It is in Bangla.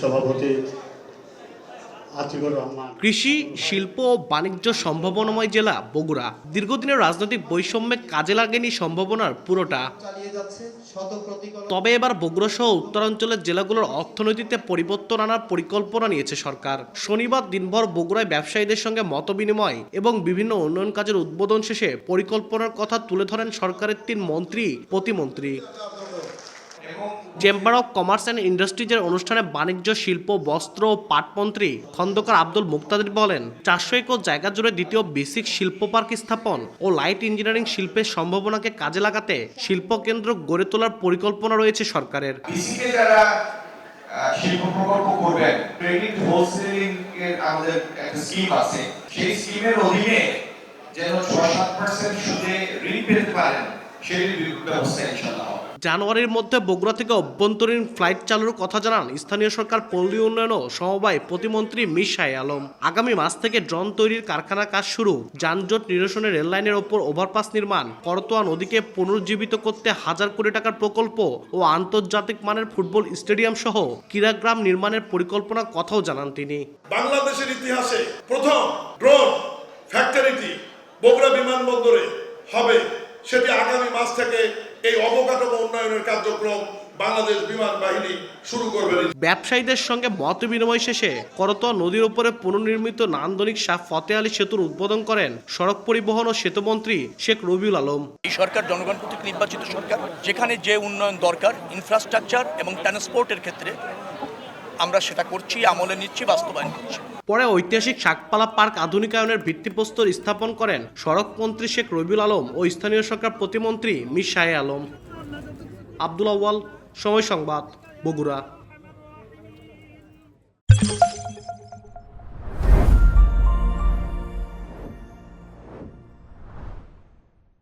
সভাপতি আতিকুর রহমান। কৃষি, শিল্প ও বাণিজ্য সম্ভাবনাময় জেলা বগুড়া। দীর্ঘদিনের রাজনৈতিক বৈষম্যে কাজে লাগেনি সম্ভাবনার পুরোটা। তবে এবার বগুড়া সহ উত্তরাঞ্চলের জেলাগুলোর অর্থনীতিতে পরিবর্তন আনার পরিকল্পনা নিয়েছে সরকার। শনিবার দিনভর বগুড়ায় ব্যবসায়ীদের সঙ্গে মতবিনিময় এবং বিভিন্ন উন্নয়ন কাজের উদ্বোধন শেষে পরিকল্পনার কথা তুলে ধরেন সরকারের ৩ মন্ত্রী, প্রতিমন্ত্রী। চেম্বার অব কমার্স অ্যান্ড ইন্ডাস্ট্রিজের অনুষ্ঠানে বাণিজ্য, শিল্প, বস্ত্র ও পাটমন্ত্রী খন্দকার আব্দুল মুক্তাদির বলেন, ৪০০ একর জায়গা জুড়ে দ্বিতীয় বেসিক শিল্প পার্ক স্থাপন ও লাইট ইঞ্জিনিয়ারিং শিল্পের সম্ভাবনাকে কাজে লাগাতে শিল্প কেন্দ্র গড়ে তোলার পরিকল্পনা রয়েছে সরকারের। শিল্প প্রকল্প করবেন, ক্রেডিট হোলসেলিং এর আমাদের একটা স্কিম আছে, সেই স্কিমের অধীনে যেন ৬-৭% সুদে ঋণ পেতে পারেন সেই ব্যবস্থা ইনশাআল্লাহ। জানুয়ারির মধ্যে বগুড়া থেকে অভ্যন্তরীণ ফ্লাইট চালুর কথা জানান স্থানীয় সরকার, পল্লী উন্নয়ন ও সমবায় প্রতিমন্ত্রী মীর শাহে আলম। আগামী মাস থেকে ড্রোন তৈরির কারখানার কাজ শুরু, যানজট নিরসনে রেললাইনের ওপর ওভারপাস নির্মাণ, করতোয়া নদীকে পুনরুজ্জীবিত করতে ১,০০০ কোটি টাকার প্রকল্প ও আন্তর্জাতিক মানের ফুটবল স্টেডিয়াম সহ ক্রীড়াগ্রাম নির্মাণের পরিকল্পনার কথাও জানান তিনি। বাংলাদেশের ইতিহাসে প্রথম ড্রোন ফ্যাক্টরিটি বগুড়া বিমানবন্দরে হবে, সেটি আগামী মাস থেকে এই অবকাঠামো উন্নয়নের কার্যক্রম বাংলাদেশ বিমান বাহিনী শুরু করবে। ব্যবসায়ীদের সঙ্গে মত বিনিময় শেষে করতোয়া নদীর উপরে পুনর্নির্মিত নান্দনিক শাহ ফতে আলী সেতুর উদ্বোধন করেন সড়ক পরিবহন ও সেতুমন্ত্রী শেখ রবিউল আলম। এই সরকার জনগণ কর্তৃক নির্বাচিত সরকার, যেখানে যে উন্নয়ন দরকার ইনফ্রাস্ট্রাকচার এবং ট্রান্সপোর্টের ক্ষেত্রে আমরা সেটা করছি, আমলে নিচ্ছি, বাস্তবায়ন করছি। পরে ঐতিহাসিক শাকপালা পার্ক আধুনিকায়নের ভিত্তিপ্রস্তর স্থাপন করেন সড়ক মন্ত্রী শেখ রবিউল আলম ও স্থানীয় সরকার প্রতিমন্ত্রী মীর শাহে আলম। আব্দুল আউয়াল, সময় সংবাদ, বগুড়া।